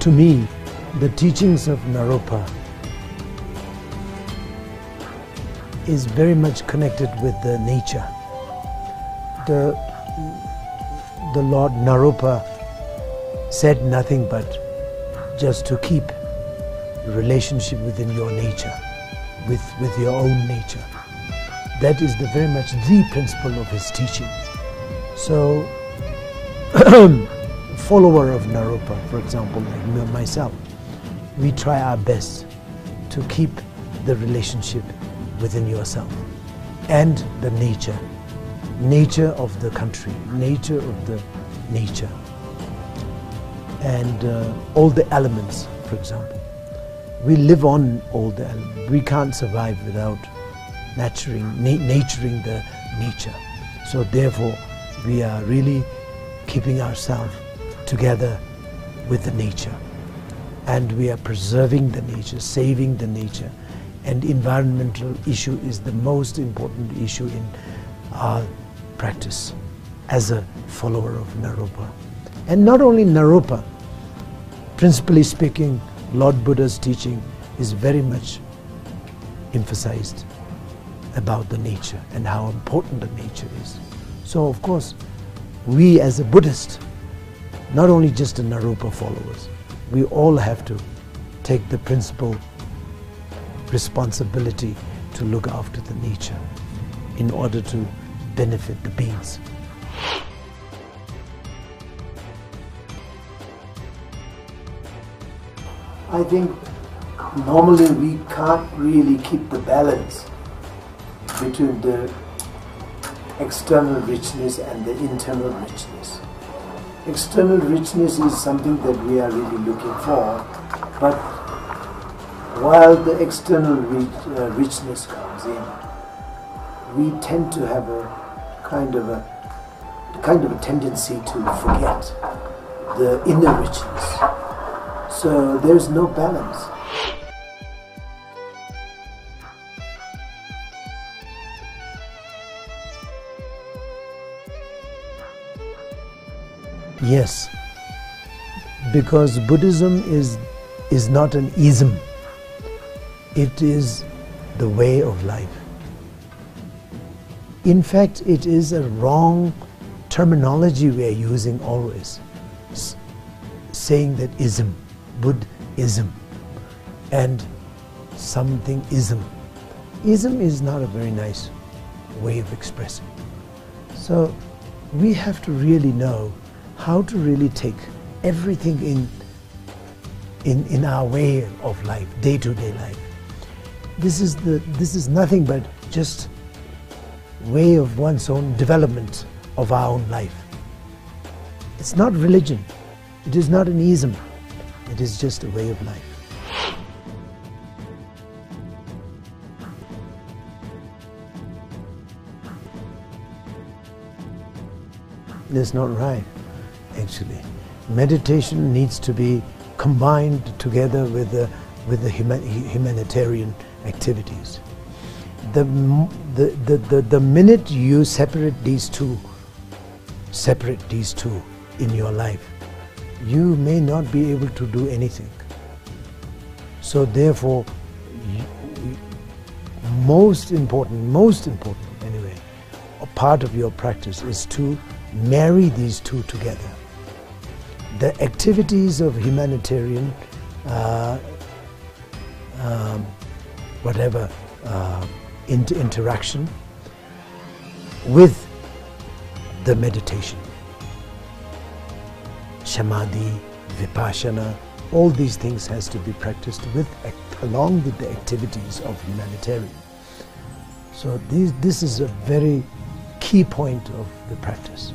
To me, the teachings of Naropa is very much connected with the nature. The Lord Naropa said nothing but just to keep relationship within your nature, with your own nature. That is very much the principle of his teaching. So, follower of Naropa, for example, like myself, we try our best to keep the relationship within yourself and the nature of the country, nature of the nature, and all the elements, for example. We live on all the elements. We can't survive without naturing the nature. So therefore, we are really keeping ourselves together with the nature. And we are preserving the nature, saving the nature. And environmental issue is the most important issue in our practice as a follower of Naropa. And not only Naropa, principally speaking, Lord Buddha's teaching is very much emphasized about the nature and how important the nature is. So of course, we as a Buddhist, not only just the Naropa followers, we all have to take the principal responsibility to look after the nature in order to benefit the beings. I think normally we can't really keep the balance between the external richness and the internal richness. External richness is something that we are really looking for, but while the external richness comes in, we tend to have a kind of a tendency to forget the inner richness. So there's no balance. Yes, because Buddhism is not an ism. It is the way of life. In fact, it is a wrong terminology we are using always, saying that ism, Buddhism, and something ism. Ism is not a very nice way of expressing. So we have to really know how to really take everything in our way of life, day-to-day life. This is nothing but just way of one's own development of our own life. It's not religion. It is not an ism. It is just a way of life. That's not right, actually. Meditation needs to be combined together with the humanitarian activities. The minute you separate these two in your life, you may not be able to do anything. So therefore, most important anyway, a part of your practice is to marry these two together. The activities of humanitarian interaction with the meditation, samadhi, vipassana, all these things has to be practiced along with the activities of humanitarian. So this is a very key point of the practice.